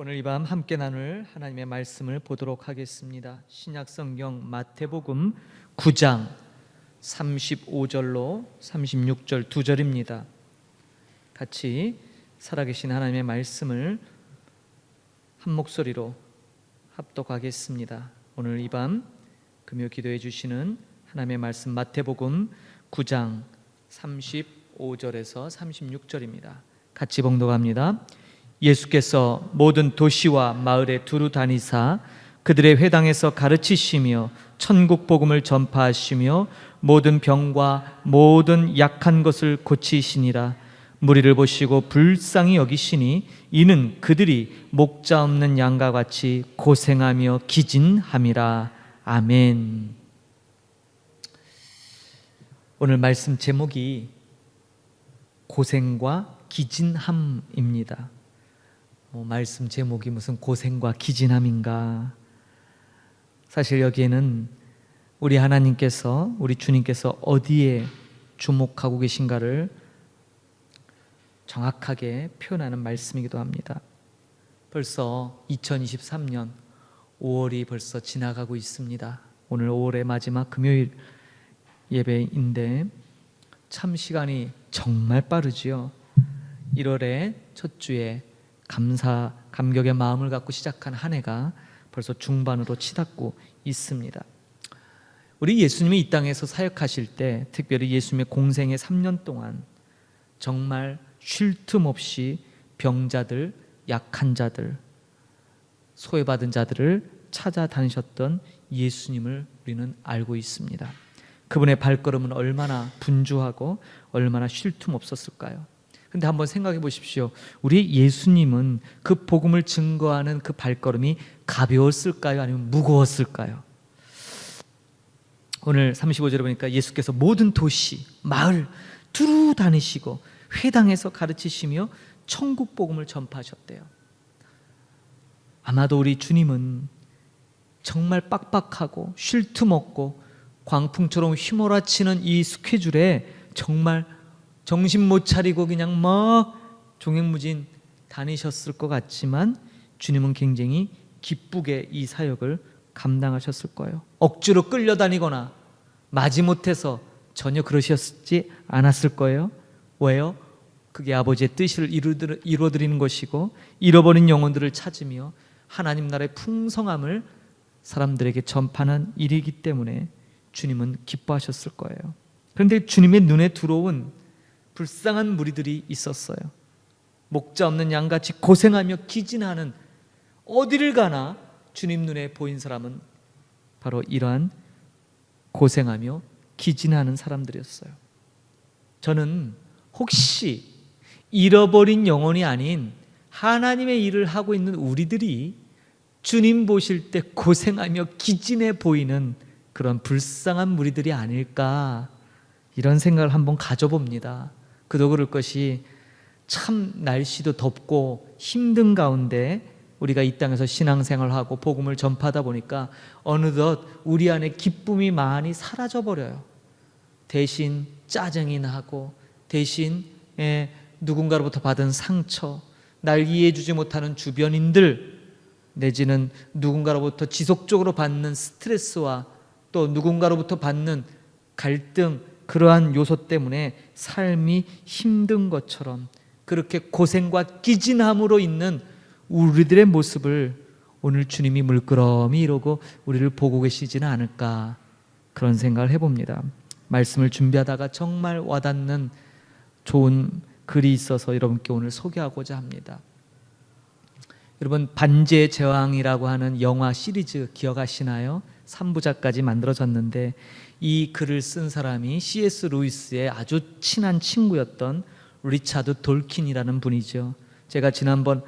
오늘 이 밤 함께 나눌 하나님의 말씀을 보도록 하겠습니다. 신약성경 마태복음 9장 35절로 36절 두 절입니다. 같이 살아계신 하나님의 말씀을 한 목소리로 합독하겠습니다. 오늘 이 밤 금요 기도해 주시는 하나님의 말씀 마태복음 9장 35절에서 36절입니다. 같이 봉독합니다. 예수께서 모든 도시와 마을에 두루 다니사 그들의 회당에서 가르치시며 천국 복음을 전파하시며 모든 병과 모든 약한 것을 고치시니라. 무리를 보시고 불쌍히 여기시니 이는 그들이 목자 없는 양과 같이 고생하며 기진함이라. 아멘. 오늘 말씀 제목이 고생과 기진함입니다. 말씀 제목이 무슨 고생과 기진함인가? 사실 여기에는 우리 하나님께서, 우리 주님께서 어디에 주목하고 계신가를 정확하게 표현하는 말씀이기도 합니다. 벌써 2023년 5월이 벌써 지나가고 있습니다. 오늘 5월의 마지막 금요일 예배인데 참 시간이 정말 빠르지요. 1월의 첫 주에 감격의 마음을 갖고 시작한 한 해가 벌써 중반으로 치닫고 있습니다. 우리 예수님이 이 땅에서 사역하실 때, 특별히 예수님의 공생의 3년 동안 정말 쉴 틈 없이 병자들, 약한 자들, 소외받은 자들을 찾아다니셨던 예수님을 우리는 알고 있습니다. 그분의 발걸음은 얼마나 분주하고 얼마나 쉴 틈 없었을까요? 근데 한번 생각해 보십시오. 우리 예수님은 그 복음을 증거하는 그 발걸음이 가벼웠을까요? 아니면 무거웠을까요? 오늘 35절에 보니까 예수께서 모든 도시, 마을 두루 다니시고 회당에서 가르치시며 천국 복음을 전파하셨대요. 아마도 우리 주님은 정말 빡빡하고 쉴 틈 없고 광풍처럼 휘몰아치는 이 스케줄에 정말 정신 못 차리고 그냥 막 종횡무진 다니셨을 것 같지만 주님은 굉장히 기쁘게 이 사역을 감당하셨을 거예요. 억지로 끌려다니거나 마지못해서 전혀 그러셨지 않았을 거예요. 왜요? 그게 아버지의 뜻을 이루어드리는 것이고 잃어버린 영혼들을 찾으며 하나님 나라의 풍성함을 사람들에게 전파하는 일이기 때문에 주님은 기뻐하셨을 거예요. 그런데 주님의 눈에 들어온 불쌍한 무리들이 있었어요. 목자 없는 양같이 고생하며 기진하는, 어디를 가나 주님 눈에 보인 사람은 바로 이러한 고생하며 기진하는 사람들이었어요. 저는 혹시 잃어버린 영혼이 아닌 하나님의 일을 하고 있는 우리들이 주님 보실 때 고생하며 기진해 보이는 그런 불쌍한 무리들이 아닐까, 이런 생각을 한번 가져봅니다. 그도 그럴 것이 참 날씨도 덥고 힘든 가운데 우리가 이 땅에서 신앙생활하고 복음을 전파하다 보니까 어느덧 우리 안에 기쁨이 많이 사라져 버려요. 대신 짜증이 나고, 대신 누군가로부터 받은 상처, 날 이해해주지 못하는 주변인들, 내지는 누군가로부터 지속적으로 받는 스트레스와 또 누군가로부터 받는 갈등, 그러한 요소 때문에 삶이 힘든 것처럼 그렇게 고생과 기진함으로 있는 우리들의 모습을 오늘 주님이 물끄러미 이러고 우리를 보고 계시지는 않을까, 그런 생각을 해봅니다. 말씀을 준비하다가 정말 와닿는 좋은 글이 있어서 여러분께 오늘 소개하고자 합니다. 여러분, 반지의 제왕이라고 하는 영화 시리즈 기억하시나요? 3부작까지 만들어졌는데 이 글을 쓴 사람이 C.S. 루이스의 아주 친한 친구였던 리차드 돌킨이라는 분이죠. 제가 지난번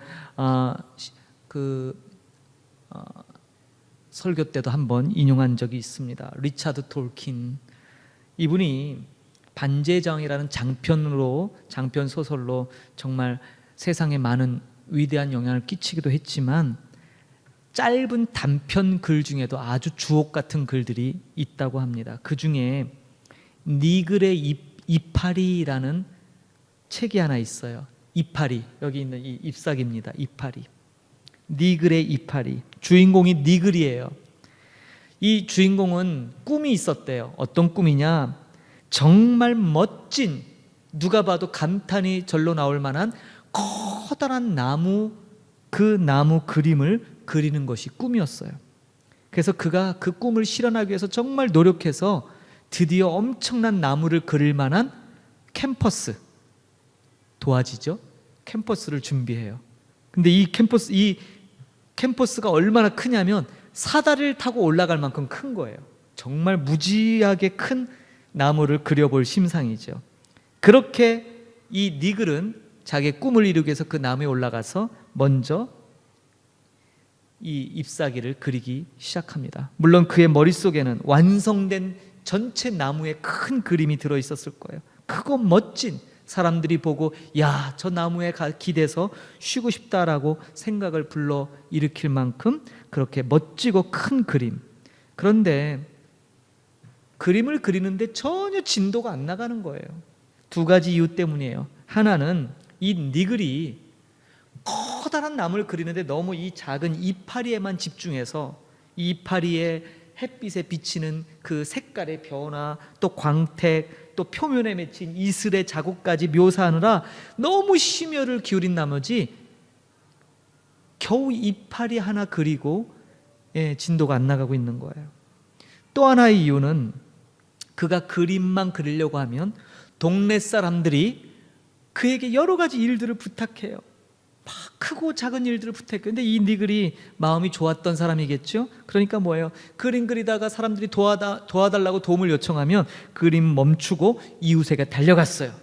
설교 때도 한번 인용한 적이 있습니다. 리차드 돌킨, 이분이 반지의 제왕이라는 장편 소설로 정말 세상에 많은 위대한 영향을 끼치기도 했지만 짧은 단편 글 중에도 아주 주옥 같은 글들이 있다고 합니다. 그 중에 니글의 이파리라는 책이 하나 있어요. 이파리, 여기 있는 이 잎사귀입니다. 이파리. 니글의 이파리. 주인공이 니글이에요. 이 주인공은 꿈이 있었대요. 어떤 꿈이냐? 정말 멋진, 누가 봐도 감탄이 절로 나올 만한 커다란 나무, 그 나무 그림을 그리는 것이 꿈이었어요. 그래서 그가 그 꿈을 실현하기 위해서 정말 노력해서 드디어 엄청난 나무를 그릴 만한 캠퍼스, 도화지죠? 캠퍼스를 준비해요. 근데 이 캠퍼스가 얼마나 크냐면 사다리를 타고 올라갈 만큼 큰 거예요. 정말 무지하게 큰 나무를 그려볼 심상이죠. 그렇게 이 니글은 자기의 꿈을 이루기 위해서 그 나무에 올라가서 먼저 이 잎사귀를 그리기 시작합니다. 물론 그의 머릿속에는 완성된 전체 나무의 큰 그림이 들어있었을 거예요. 크고 멋진, 사람들이 보고 야, 저 나무에 기대서 쉬고 싶다라고 생각을 불러일으킬 만큼 그렇게 멋지고 큰 그림. 그런데 그림을 그리는데 전혀 진도가 안 나가는 거예요. 두 가지 이유 때문이에요. 하나는 이 니글이 커다란 나무를 그리는데 너무 이 작은 이파리에만 집중해서 이 이파리에 햇빛에 비치는 그 색깔의 변화, 또 광택, 또 표면에 맺힌 이슬의 자국까지 묘사하느라 너무 심혈을 기울인 나머지 겨우 이파리 하나 그리고 진도가 안 나가고 있는 거예요. 또 하나의 이유는 그가 그림만 그리려고 하면 동네 사람들이 그에게 여러 가지 일들을 부탁해요. 막 크고 작은 일들을 부탁해요. 근데 이 니글이 마음이 좋았던 사람이겠죠. 그러니까 뭐예요? 그림 그리다가 사람들이 도와달라고 도움을 요청하면 그림 멈추고 이웃에게 달려갔어요.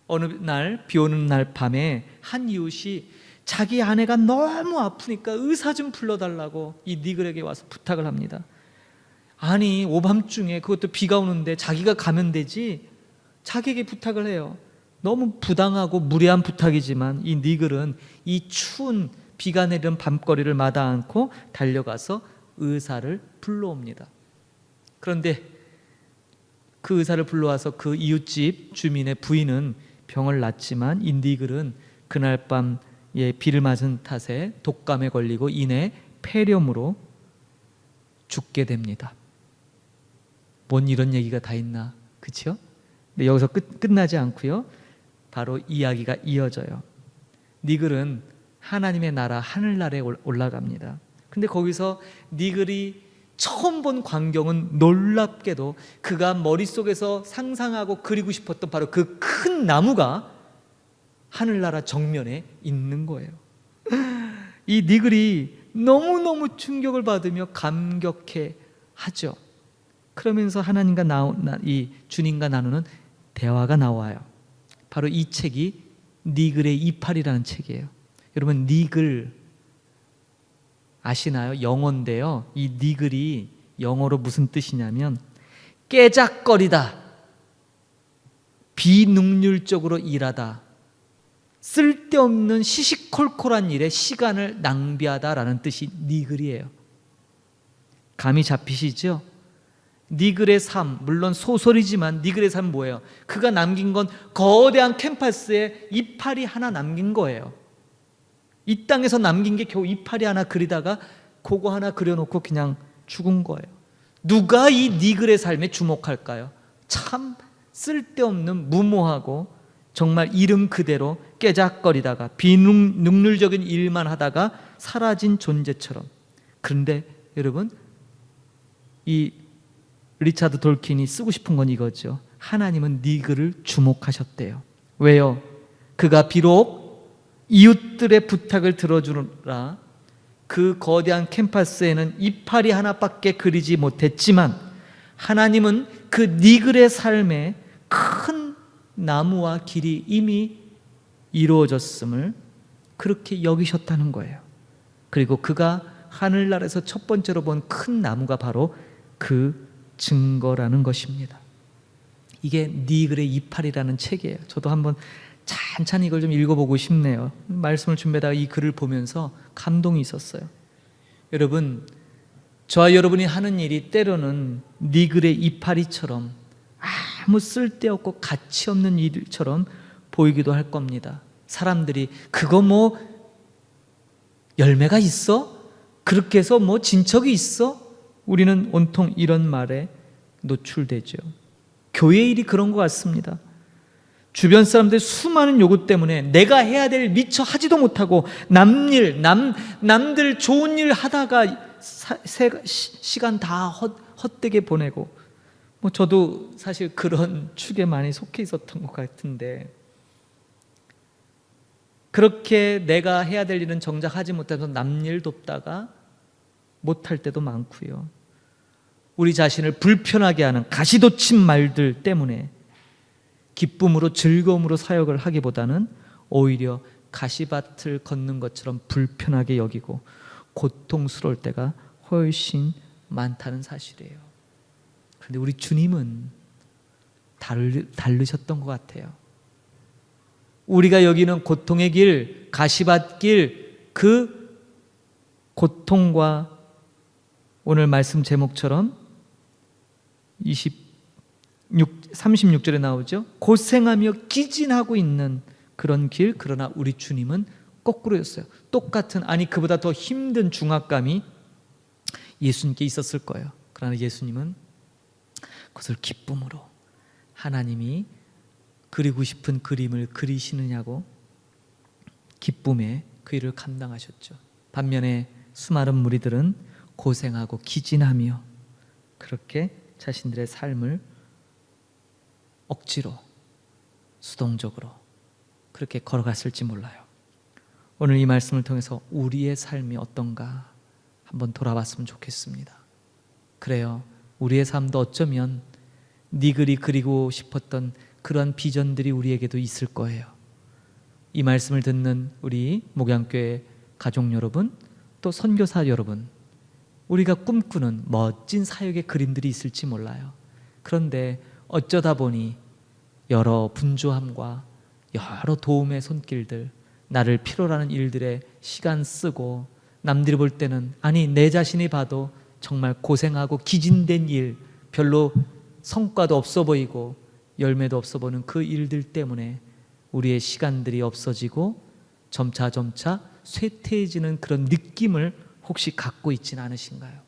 어느 날 비 오는 날 밤에 한 이웃이 자기 아내가 너무 아프니까 의사 좀 불러달라고 이 니글에게 와서 부탁을 합니다. 아니, 오밤중에, 그것도 비가 오는데 자기가 가면 되지, 자기에게 부탁을 해요. 너무 부당하고 무례한 부탁이지만 이 니글은 이 추운 비가 내리는 밤거리를 마다 않고 달려가서 의사를 불러옵니다. 그런데 그 의사를 불러와서 그 이웃집 주민의 부인은 병을 놨지만 이 니글은 그날 밤 비를 맞은 탓에 독감에 걸리고 이내 폐렴으로 죽게 됩니다. 뭔 이런 얘기가 다 있나, 그렇죠? 근데 여기서 끝나지 않고요, 바로 이야기가 이어져요. 니글은 하나님의 나라 하늘나라에 올라갑니다. 근데 거기서 니글이 처음 본 광경은 놀랍게도 그가 머릿속에서 상상하고 그리고 싶었던 바로 그 큰 나무가 하늘나라 정면에 있는 거예요. 이 니글이 너무너무 충격을 받으며 감격해 하죠. 그러면서 하나님과 이 주님과 나누는 대화가 나와요. 바로 이 책이 니글의 이파리라는 책이에요. 여러분, 니글 아시나요? 영어인데요. 이 니글이 영어로 무슨 뜻이냐면 깨작거리다, 비능률적으로 일하다, 쓸데없는 시시콜콜한 일에 시간을 낭비하다라는 뜻이 니글이에요. 감이 잡히시죠? 니글의 삶, 물론 소설이지만 니글의 삶은 뭐예요? 그가 남긴 건 거대한 캠퍼스에 이파리 하나 남긴 거예요. 이 땅에서 남긴 게 겨우 이파리 하나 그리다가 그거 하나 그려놓고 그냥 죽은 거예요. 누가 이 니글의 삶에 주목할까요? 참 쓸데없는 무모하고 정말 이름 그대로 깨작거리다가 비능률적인 일만 하다가 사라진 존재처럼. 그런데 여러분, 이 리차드 돌킨이 쓰고 싶은 건 이거죠. 하나님은 니글을 주목하셨대요. 왜요? 그가 비록 이웃들의 부탁을 들어주느라 그 거대한 캠퍼스에는 이파리 하나밖에 그리지 못했지만 하나님은 그 니글의 삶에 큰 나무와 길이 이미 이루어졌음을 그렇게 여기셨다는 거예요. 그리고 그가 하늘나라에서 첫 번째로 본 큰 나무가 바로 그 증거라는 것입니다. 이게 니글의 이파리라는 책이에요. 저도 한번 찬찬히 이걸 좀 읽어보고 싶네요. 말씀을 준비하다가 이 글을 보면서 감동이 있었어요. 여러분, 저와 여러분이 하는 일이 때로는 니글의 이파리처럼 아무 쓸데없고 가치 없는 일처럼 보이기도 할 겁니다. 사람들이 그거 뭐 열매가 있어? 그렇게 해서 뭐 진척이 있어? 우리는 온통 이런 말에 노출되죠. 교회 일이 그런 것 같습니다. 주변 사람들의 수많은 요구 때문에 내가 해야 될 미처 하지도 못하고 남들 좋은 일 하다가 시간 다 헛되게 보내고, 뭐 저도 사실 그런 축에 많이 속해 있었던 것 같은데, 그렇게 내가 해야 될 일은 정작 하지 못해서 남일 돕다가 못할 때도 많고요. 우리 자신을 불편하게 하는 가시돋친 말들 때문에 기쁨으로 즐거움으로 사역을 하기보다는 오히려 가시밭을 걷는 것처럼 불편하게 여기고 고통스러울 때가 훨씬 많다는 사실이에요. 그런데 우리 주님은 다르셨던 것 같아요. 우리가 여기는 고통의 길, 가시밭 길, 그 고통과 오늘 말씀 제목처럼 36절에 나오죠. 고생하며 기진하고 있는 그런 길, 그러나 우리 주님은 거꾸로였어요. 똑같은, 아니 그보다 더 힘든 중압감이 예수님께 있었을 거예요. 그러나 예수님은 그것을 기쁨으로, 하나님이 그리고 싶은 그림을 그리시느냐고 기쁨에 그 일을 감당하셨죠. 반면에 수많은 무리들은 고생하고 기진하며 그렇게 자신들의 삶을 억지로, 수동적으로 그렇게 걸어갔을지 몰라요. 오늘 이 말씀을 통해서 우리의 삶이 어떤가 한번 돌아봤으면 좋겠습니다. 그래요, 우리의 삶도 어쩌면 니글이 그리고 싶었던 그러한 비전들이 우리에게도 있을 거예요. 이 말씀을 듣는 우리 목양교회 가족 여러분, 또 선교사 여러분, 우리가 꿈꾸는 멋진 사역의 그림들이 있을지 몰라요. 그런데 어쩌다 보니 여러 분주함과 여러 도움의 손길들, 나를 필요로 하는 일들에 시간 쓰고, 남들이 볼 때는, 아니 내 자신이 봐도 정말 고생하고 기진된 일, 별로 성과도 없어 보이고 열매도 없어 보이는 그 일들 때문에 우리의 시간들이 없어지고 점차 쇠퇴해지는 그런 느낌을 혹시 갖고 있지는 않으신가요?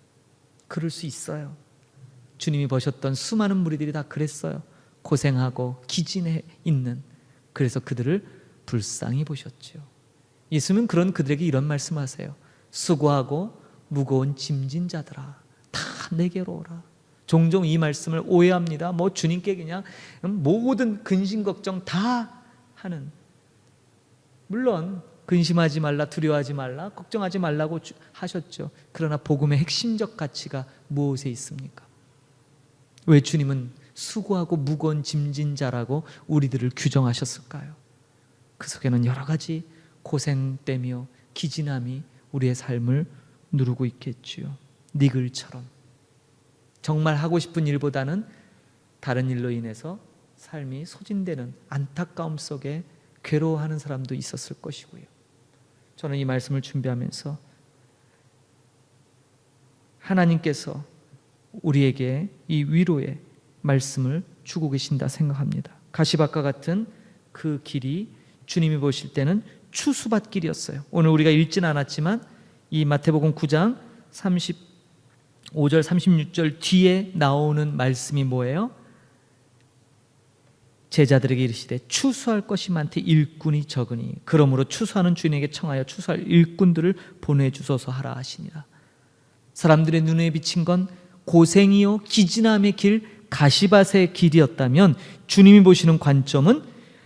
그럴 수 있어요. 주님이 보셨던 수많은 무리들이 다 그랬어요. 고생하고 기진해 있는, 그래서 그들을 불쌍히 보셨죠. 예수님은 그런 그들에게 이런 말씀하세요. 수고하고 무거운 짐진 자들아, 다 내게로 오라. 종종 이 말씀을 오해합니다. 뭐 주님께 그냥 모든 근심 걱정 다 하는, 물론 근심하지 말라, 두려워하지 말라, 걱정하지 말라고 하셨죠. 그러나 복음의 핵심적 가치가 무엇에 있습니까? 왜 주님은 수고하고 무거운 짐진 자라고 우리들을 규정하셨을까요? 그 속에는 여러 가지 고생되며 기진함이 우리의 삶을 누르고 있겠지요. 니글처럼 정말 하고 싶은 일보다는 다른 일로 인해서 삶이 소진되는 안타까움 속에 괴로워하는 사람도 있었을 것이고요. 저는 이 말씀을 준비하면서 하나님께서 우리에게 이 위로의 말씀을 주고 계신다 생각합니다. 가시밭과 같은 그 길이 주님이 보실 때는 추수밭 길이었어요. 오늘 우리가 읽지는 않았지만 이 마태복음 9장 35절 36절 뒤에 나오는 말씀이 뭐예요? 제자들에게 이르시되 추수할 것이 많되 일꾼이 적으니 그러므로 추수하는 주인에게 청하여 추수할 일꾼들을 보내주소서 하라 하시니라. 사람들의 눈에 비친 건 고생이요 기진함의 길, 가시밭의 길이었다면 주님이 보시는 관점은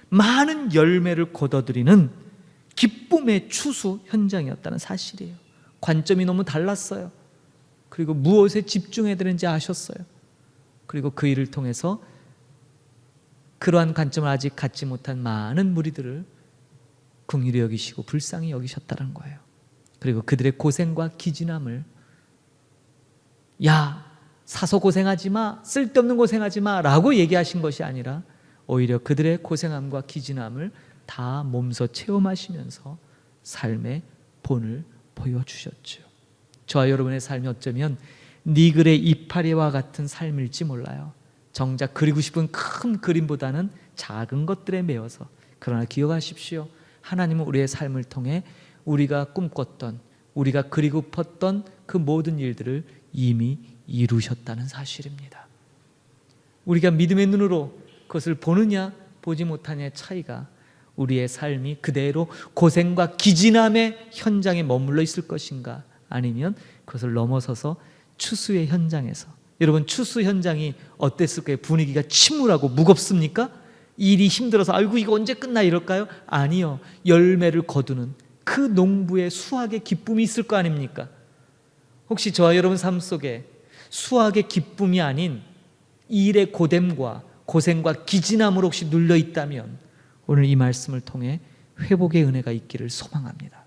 많은 열매를 거둬들이는 기쁨의 추수 현장이었다는 사실이에요. 관점이 너무 달랐어요. 그리고 무엇에 집중해야 되는지 아셨어요. 그리고 그 일을 통해서 그러한 관점을 아직 갖지 못한 많은 무리들을 긍휼히 여기시고 불쌍히 여기셨다는 거예요. 그리고 그들의 고생과 기진함을, 야 사서 고생하지 마, 쓸데없는 고생하지 마 라고 얘기하신 것이 아니라 오히려 그들의 고생함과 기진함을 다 몸소 체험하시면서 삶의 본을 보여주셨죠. 저와 여러분의 삶이 어쩌면 니글의 이파리와 같은 삶일지 몰라요. 정작 그리고 싶은 큰 그림보다는 작은 것들에 매여서. 그러나 기억하십시오. 하나님은 우리의 삶을 통해 우리가 꿈꿨던 우리가 그리고팠던 그 모든 일들을 이미 이루셨다는 사실입니다. 우리가 믿음의 눈으로 그것을 보느냐 보지 못하냐의 차이가 우리의 삶이 그대로 고생과 기진함의 현장에 머물러 있을 것인가, 아니면 그것을 넘어서서 추수의 현장에서, 여러분 추수 현장이 어땠을까요? 분위기가 침울하고 무겁습니까? 일이 힘들어서 아이고 이거 언제 끝나 이럴까요? 아니요. 열매를 거두는 그 농부의 수확의 기쁨이 있을 거 아닙니까? 혹시 저와 여러분 삶 속에 수확의 기쁨이 아닌 일의 고됨과 고생과 기진함으로 혹시 눌려 있다면 오늘 이 말씀을 통해 회복의 은혜가 있기를 소망합니다.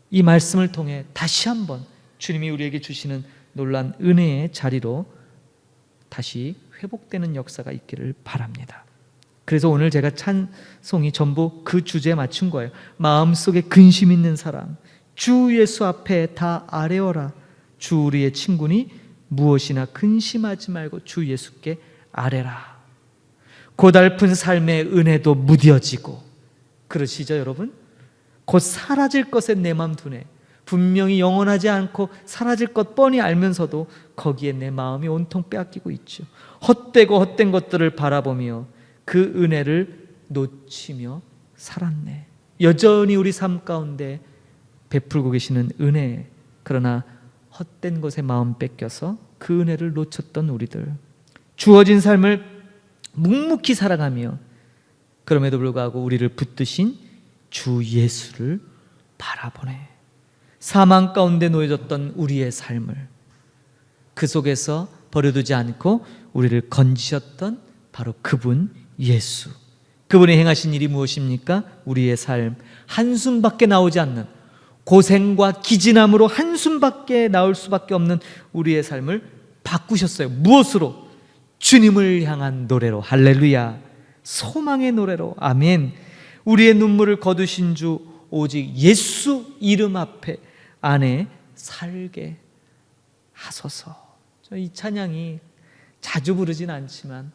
이 말씀을 통해 다시 한번 주님이 우리에게 주시는 놀라운 은혜의 자리로 다시 회복되는 역사가 있기를 바랍니다. 그래서 오늘 제가 찬송이 전부 그 주제에 맞춘 거예요. 마음속에 근심 있는 사람, 주 예수 앞에 다 아뢰어라. 주 우리의 친구니 무엇이나 근심하지 말고 주 예수께 아뢰라. 고달픈 삶의 은혜도 무뎌지고, 그러시죠 여러분? 곧 사라질 것에 내 맘 두네. 분명히 영원하지 않고 사라질 것 뻔히 알면서도 거기에 내 마음이 온통 빼앗기고 있죠. 헛되고 헛된 것들을 바라보며 그 은혜를 놓치며 살았네. 여전히 우리 삶 가운데 베풀고 계시는 은혜, 그러나 헛된 것에 마음 뺏겨서 그 은혜를 놓쳤던 우리들, 주어진 삶을 묵묵히 살아가며 그럼에도 불구하고 우리를 붙드신 주 예수를 바라보네. 사망 가운데 놓여졌던 우리의 삶을 그 속에서 버려두지 않고 우리를 건지셨던 바로 그분 예수, 그분이 행하신 일이 무엇입니까? 우리의 삶 한숨밖에 나오지 않는, 고생과 기진함으로 한숨밖에 나올 수밖에 없는 우리의 삶을 바꾸셨어요. 무엇으로? 주님을 향한 노래로. 할렐루야. 소망의 노래로. 아멘. 우리의 눈물을 거두신 주 오직 예수 이름 앞에 안에 살게 하소서. 이 찬양이 자주 부르진 않지만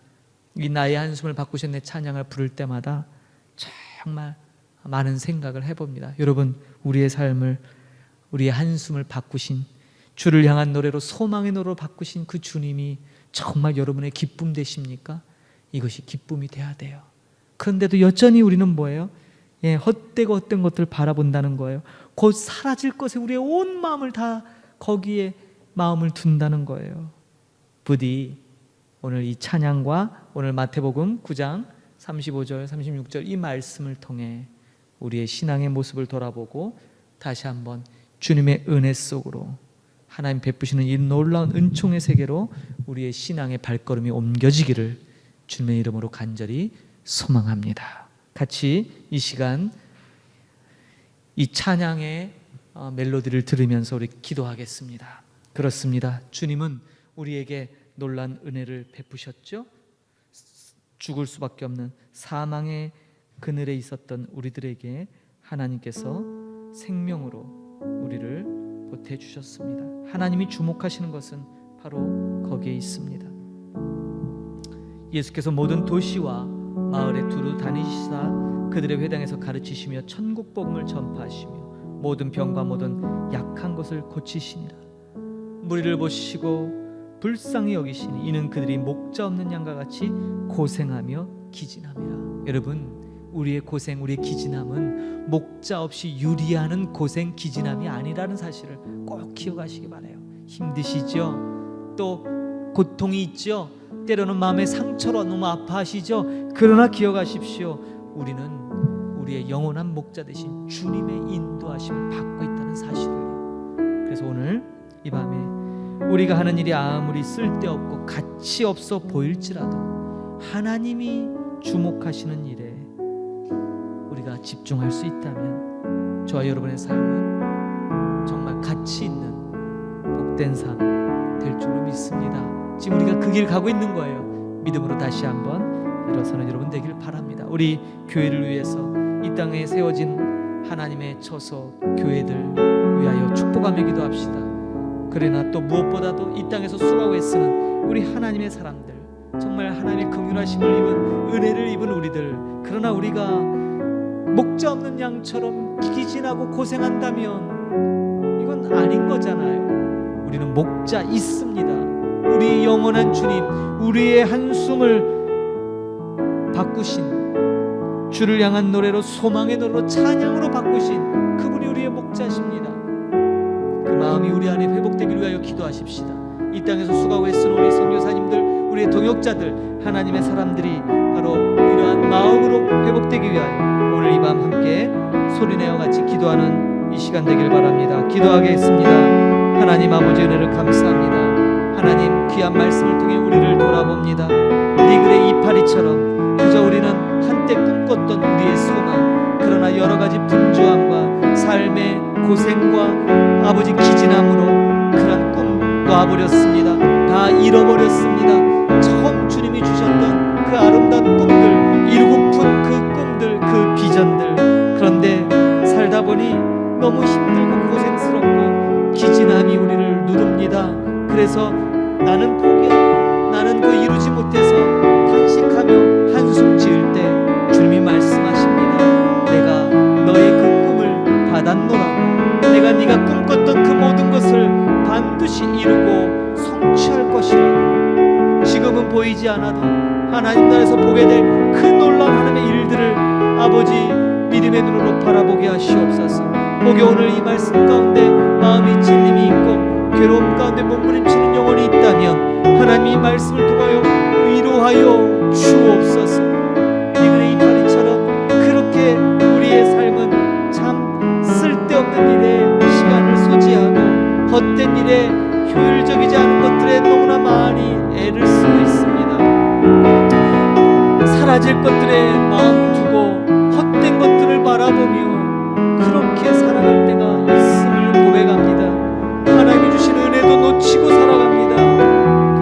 이 나의 한숨을 바꾸셨네 찬양을 부를 때마다 정말 많은 생각을 해봅니다. 여러분, 우리의 삶을, 우리의 한숨을 바꾸신, 주를 향한 노래로, 소망의 노래로 바꾸신 그 주님이 정말 여러분의 기쁨 되십니까? 이것이 기쁨이 돼야 돼요. 그런데도 여전히 우리는 뭐예요? 헛되고 헛된 것들을 바라본다는 거예요. 곧 사라질 것에 우리의 온 마음을 다 거기에 마음을 둔다는 거예요. 부디 오늘 이 찬양과 오늘 마태복음 9장 35절 36절 이 말씀을 통해 우리의 신앙의 모습을 돌아보고 다시 한번 주님의 은혜 속으로 하나님 베푸시는 이 놀라운 은총의 세계로 우리의 신앙의 발걸음이 옮겨지기를 주님의 이름으로 간절히 소망합니다. 같이 이 시간 이 찬양의 멜로디를 들으면서 우리 기도하겠습니다. 그렇습니다. 주님은 우리에게 놀라운 은혜를 베푸셨죠. 죽을 수밖에 없는 사망의 그늘에 있었던 우리들에게 하나님께서 생명으로 우리를 보태주셨습니다. 하나님이 주목하시는 것은 바로 거기에 있습니다. 예수께서 모든 도시와 마을에 두루 다니시사 그들의 회당에서 가르치시며 천국 복음을 전파하시며 모든 병과 모든 약한 것을 고치시니라. 무리를 보시고 불쌍히 여기시니 이는 그들이 목자 없는 양과 같이 고생하며 기진함이라. 여러분, 우리의 고생, 우리의 기진함은 목자 없이 유리하는 고생, 기진함이 아니라는 사실을 꼭 기억하시기 바라요. 힘드시죠? 또 고통이 있죠? 때로는 마음의 상처로 너무 아파하시죠? 그러나 기억하십시오. 우리는 우리의 영원한 목자 되신 주님의 인도하심을 받고 있다는 사실을요. 그래서 오늘 이 밤에 우리가 하는 일이 아무리 쓸데없고 가치 없어 보일지라도 하나님이 주목하시는 일에 우리가 집중할 수 있다면 저와 여러분의 삶은 정말 가치 있는 복된 삶 될 줄로 믿습니다. 지금 우리가 그 길 가고 있는 거예요. 믿음으로 다시 한번 일어서는 여러분 되길 바랍니다. 우리 교회를 위해서 이 땅에 세워진 하나님의 처소 교회들 위하여 축복하며 기도합시다. 그러나 또 무엇보다도 이 땅에서 수고하고 애쓰는 우리 하나님의 사람들, 정말 하나님의 긍휼하심을 입은 은혜를 입은 우리들, 그러나 우리가 목자 없는 양처럼 기진하고 고생한다면 아닌 거잖아요. 우리는 목자 있습니다. 우리 영원한 주님, 우리의 한숨을 바꾸신, 주를 향한 노래로, 소망의 노래로, 찬양으로 바꾸신 그분이 우리의 목자십니다. 그 마음이 우리 안에 회복되기를 위하여 기도하십시다. 이 땅에서 수고하고 애쓰는 우리 선교사님들, 우리의 동역자들, 하나님의 사람들이 바로 이러한 마음으로 회복되기 위하여 오늘 이 밤 함께 소리내어 같이 기도하는 이 시간 되길 바랍니다. 기도하겠습니다. 하나님 아버지, 은혜를 감사합니다. 하나님, 귀한 말씀을 통해 우리를 돌아봅니다. 니글의 이파리처럼 그저 우리는 한때 꿈꿨던 우리의 소망, 그러나 여러 가지 분주함과 삶의 고생과 아버지 기진함으로 그런 꿈 놔버렸습니다. 다 잃어버렸습니다. 처음 주님이 주셨던 그 아름다운 꿈들, 이루고픈 그 꿈들, 그 비전들, 그런데 살다 보니 너무 힘들고 고생스럽고 기진함이 우리를 누릅니다. 그래서 나는 포기하고, 나는 그 이루지 못해서 탄식하며 한숨 지을 때 주님이 말씀하십니다. 내가 너의 그 꿈을 받았노라. 내가 네가 꿈꿨던 그 모든 것을 반드시 이루고 성취할 것이라고. 지금은 보이지 않아도 하나님 나라에서 보게 될 그 놀라운 하나님의 일들을 아버지 믿음의 눈으로 바라보게 하시옵소서. 혹여 오늘 이 말씀 가운데 마음이 찔림이 있고 괴로움 가운데 몸부림치는 영혼이 있다면 하나님 이 말씀을 통하여 위로하여 주옵소서. 니글의 이파리처럼 그렇게 우리의 삶은 참 쓸데없는 일에 시간을 소지하고 헛된 일에 효율적이지 않은 것들에 너무나 많이 애를 쓰고 있습니다. 사라질 것들에 마음 두고 헛된 것들을 바라보며 그렇게 살아갈 때가 있음을 고백합니다. 하나님이 주신 은혜도 놓치고 살아갑니다.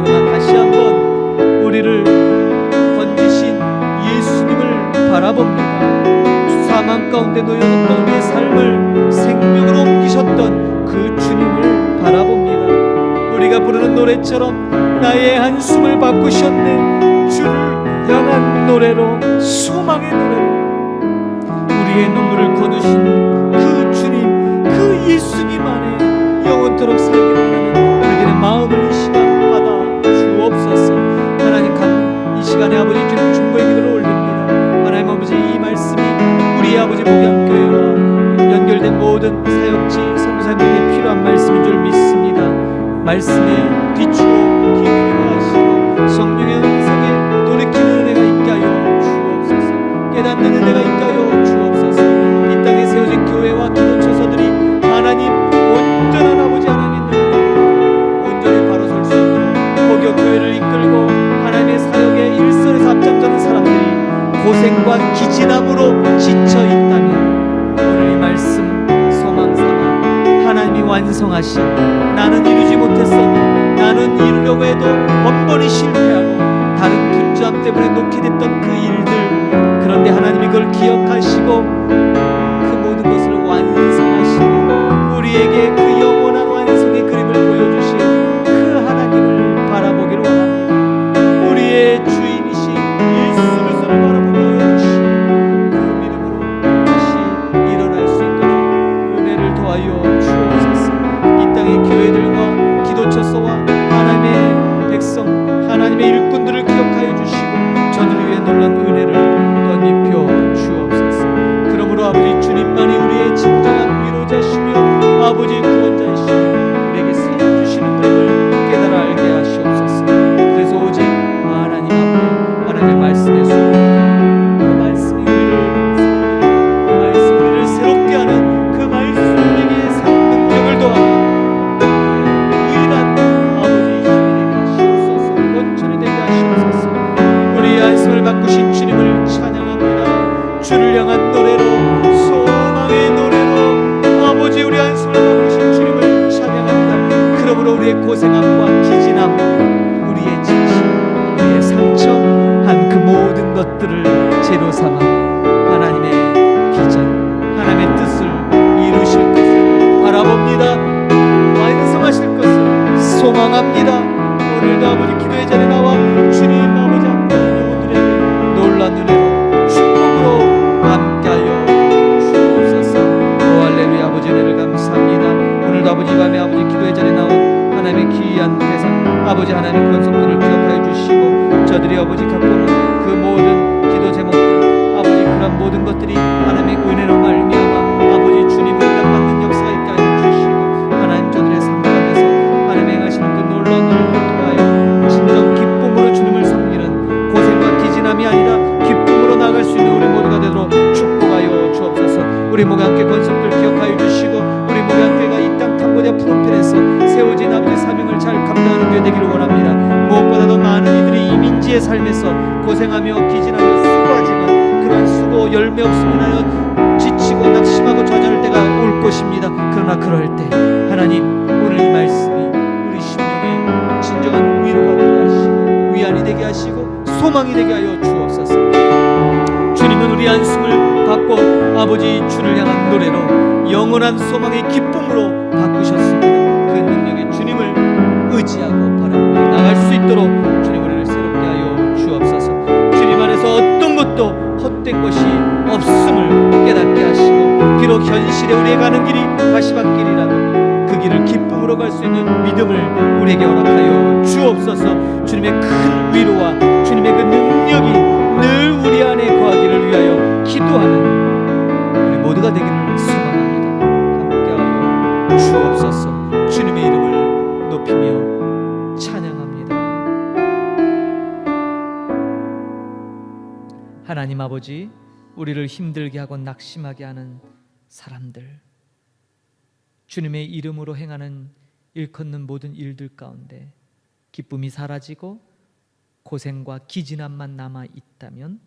그러나 다시 한번 우리를 건지신 예수님을 바라봅니다. 사망 가운데 놓여졌던 우리의 삶을 생명으로 옮기셨던 그 주님을 바라봅니다. 우리가 부르는 노래처럼 나의 한숨을 바꾸셨네. 주를 향한 노래로, 소망의 노래로, 우리의 눈물을 거두신 그 주님, 그 예수님 안에 영원토록 살기를 원하는 우리들의 마음을 이 시간 받아 주옵소서. 하나님, 이 시간에 아버지 주님 중보의 기도를 올립니다. 하나님 아버지, 이 말씀이 우리 아버지 목양교회와 연결된 모든 사역지 선교사님에게 필요한 말씀인 줄 믿습니다. 말씀에 비추어 기도를 하시고 성령의 음성에 돌이키는 은혜가 있게 하여 주옵소서. 깨닫는 은혜가 있게 하여 주옵소서. 이 땅에 세워진 교회와 기도처소들이 하나님 온전한 아버지 하나님의 능력으로 온전히 바로 설 수 있도록 혹여 교회를 이끌고 하나님의 사역에 일선에서 앞장서는 사람들이 고생과 기진함으로 지쳐 있다면 오늘 이 말씀 소망 삼아 하나님이 완성하신, 나는 이루지 못했어도, 나는 이루려고 해도 번번이 실패하고 다른 분주함 때문에 놓게 됐던 그 일들, 그런데 하나님이 그걸 기억하시고 그 모든 것을 완성하시는 우리에게 그 영원한 완성의 그림을 보여주신 그 하나님을 바라보기를 원합니다. 우리의 주인이신 예수 그리스도를 바라보며 주신 그 믿음으로 다시 일어날 수 있도록 은혜를 더하여 주옵소서. 이 땅의 교회들과 기도처소와 하나님의 백성, 하나님의 일꾼들을 기억하여 주시고 저들을 위해 놀란 은혜를 덧입혀 주옵소서. 그러므로 아버지 주님만이 우리의 진정한 위로자시며 아버지 구원자이시며 우리에게 세워주시는 그림을 깨달아 알게 하시옵소서. 그래서 오직 하나님 앞에 하나님의 말씀의 수업, 그 말씀이 우리를 살리고 그 말씀이 우리를 새롭게 하는 그 말씀에게 산 능력을 더하고 유일한 아버지의 힘이 되게 하시옵소서. 원천이 되게 하시옵소서. 우리의 한숨을 바꾸신 주님을 찬양합니다. 주를 향한 노래로, 소망의 노래로 아버지 우리 한숨을 바꾸신 주님을 찬양합니다. 그러므로 우리의 고생함과 기진함, 우리의 지침, 우리의 상처 한 그 모든 것들을 재료 삼아 하나님의 비전, 하나님의 뜻을 이루실 것을 바라봅니다. 완성하실 것을 소망합니다. 오늘도 아버지 기도의 자리에 나와 주님 아버지 함께하는 영혼들에게 놀란 은혜로 축복으로 함께하여 주옵소서. 오 할렐루야. 아버지 은혜를 감사합니다. 오늘도 아버지, 이 밤에 아버지 기도의 자리에 나온 하나님의 귀한 대상 아버지 하나님의 권속들을 기억하여 주시고, 저들이 아버지 갖고 오는 그 모든 기도 제목들 아버지, 그런 모든 것들이 하나님의 은혜로 말미암아 아버지 주님의 응답받는 역사가 있게 하여 주시고, 하나님 저들의 삶 가운데서 하나님 행하시는 그 놀라운 일을 통하여 진정 기쁨으로 주님을 섬기는, 고생과 기진함이 아니라 기쁨으로 나아갈 수 있는 우리 모두가 되도록 축복하여 주옵소서. 우리 목양교회 권속들 기억하여 주시고, 우리 목양교회가 이 땅 캄보디아 프놈펜에서 세워진 아버지 사명을 잘 감당하는 교회 되기를 원합니다. 무엇보다도 많은 이들이 이민지의 삶에서 고생하며 기진하며 수고하지만 그러한 수고 열매 없음을 인하여 지치고 낙심하고 좌절할 때가 올 것입니다. 그러나 그럴 때 하나님, 오늘 이 말씀이 우리 심령에 진정한 위로가 되게 하시고 위안이 되게 하시고 소망이 되게 하여 주옵소서. 주님은 우리 한숨을 바꿔 아버지 주를 향한 노래로 영원한 소망의 기쁨으로 바꾸셨습니다. 그 능력에 주님을 의지하고 바라보며 나갈 수 있도록 주님 우리를 새롭게 하여 주옵소서. 주님 안에서 어떤 것도 헛된 것이 없음을 깨닫게 하시고, 비록 현실에 우리의 가는 길이 가시밭길이라도 그 길을 기쁨으로 갈 수 있는 믿음을 우리에게 허락하여 주옵소서. 주님의 큰 위로와 주님의 그 능력이 늘 우리 안에 거하기를 위하여 기도하는 우리 모두가 되기를 소망합니다. 함께하여 주옵소서. 주님의 이름을 높이며 찬양합니다. 하나님 아버지, 우리를 힘들게 하고 낙심하게 하는 사람들, 주님의 이름으로 행하는 일컫는 모든 일들 가운데 기쁨이 사라지고 고생과 기진함만 남아 있다면,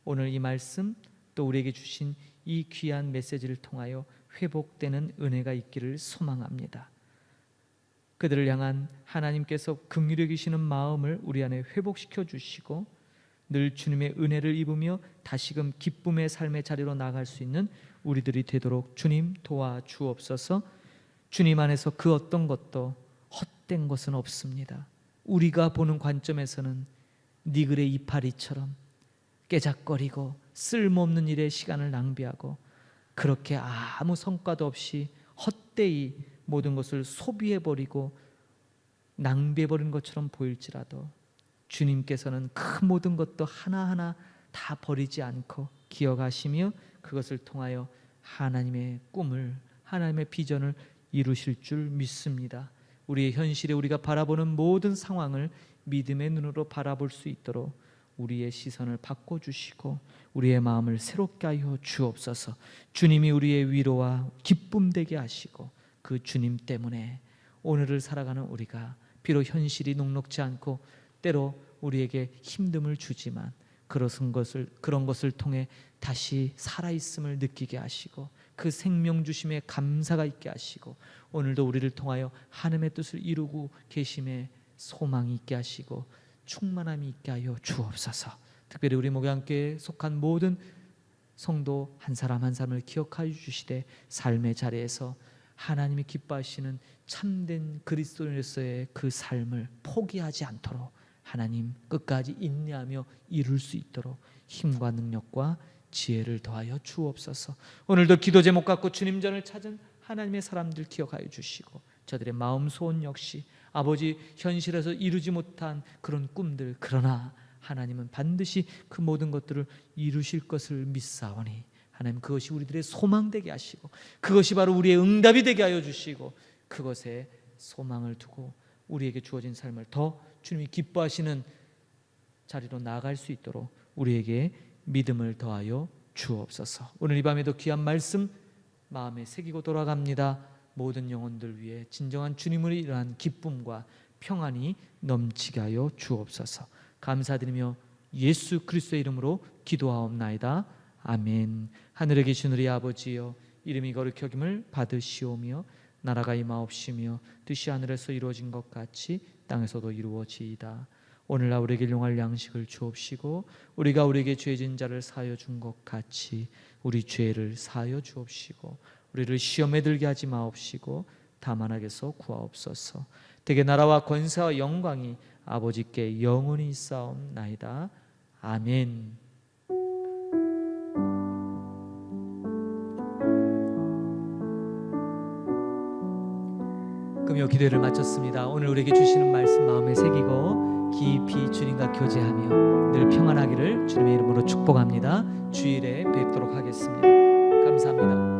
오늘 이 말씀 또 우리에게 주신 이 귀한 메시지를 통하여 회복되는 은혜가 있기를 소망합니다. 그들을 향한 하나님께서 긍휼히 여기시는 마음을 우리 안에 회복시켜 주시고, 늘 주님의 은혜를 입으며 다시금 기쁨의 삶의 자리로 나아갈 수 있는 우리들이 되도록 주님 도와주옵소서. 주님 안에서 그 어떤 것도 헛된 것은 없습니다. 우리가 보는 관점에서는 니글의 이파리처럼 깨작거리고 쓸모없는 일에 시간을 낭비하고 그렇게 아무 성과도 없이 헛되이 모든 것을 소비해버리고 낭비해버린 것처럼 보일지라도, 주님께서는 그 모든 것도 하나하나 다 버리지 않고 기억하시며 그것을 통하여 하나님의 꿈을, 하나님의 비전을 이루실 줄 믿습니다. 우리의 현실에 우리가 바라보는 모든 상황을 믿음의 눈으로 바라볼 수 있도록 우리의 시선을 바꿔주시고 우리의 마음을 새롭게 하여 주옵소서. 주님이 우리의 위로와 기쁨 되게 하시고, 그 주님 때문에 오늘을 살아가는 우리가 비록 현실이 녹록지 않고 때로 우리에게 힘듦을 주지만 그런 것을 통해 다시 살아있음을 느끼게 하시고 그 생명 주심에 감사가 있게 하시고, 오늘도 우리를 통하여 하나님의 뜻을 이루고 계심에 소망이 있게 하시고 충만함이 있게 하여 주옵소서. 특별히 우리 목양교회에 속한 모든 성도 한 사람 한 사람을 기억하여 주시되, 삶의 자리에서 하나님이 기뻐하시는 참된 그리스도인으로서의 그 삶을 포기하지 않도록 하나님 끝까지 인내하며 이룰 수 있도록 힘과 능력과 지혜를 더하여 주옵소서. 오늘도 기도 제목 갖고 주님 전을 찾은 하나님의 사람들 기억하여 주시고, 저들의 마음 소원 역시 아버지 현실에서 이루지 못한 그런 꿈들, 그러나 하나님은 반드시 그 모든 것들을 이루실 것을 믿사오니 하나님 그것이 우리들의 소망 되게 하시고 그것이 바로 우리의 응답이 되게 하여 주시고, 그것에 소망을 두고 우리에게 주어진 삶을 더 주님이 기뻐하시는 자리로 나아갈 수 있도록 우리에게 믿음을 더하여 주옵소서. 오늘 이 밤에도 귀한 말씀 마음에 새기고 돌아갑니다. 모든 영혼들 위해 진정한 주님을 일어난 기쁨과 평안이 넘치게 하여 주옵소서. 감사드리며 예수 그리스도의 이름으로 기도하옵나이다. 아멘. 하늘에 계신 우리 아버지여, 이름이 거룩히 여김을 받으시오며 나라가 임하옵시며 뜻이 하늘에서 이루어진 것 같이 땅에서도 이루어지이다. 오늘날 우리에게 일용할 양식을 주옵시고 우리가 우리에게 죄진 자를 사하여 준 것 같이 우리 죄를 사하여 주옵시고 우리를 시험에 들게 하지 마옵시고 다만 악에서 구하옵소서. 대개 나라와 권세와 영광이 아버지께 영원히 있사옵나이다. 아멘. 금요 기도를 마쳤습니다. 오늘 우리에게 주시는 말씀 마음에 새기고 깊이 주님과 교제하며 늘 평안하기를 주님의 이름으로 축복합니다. 주일에 뵙도록 하겠습니다. 감사합니다.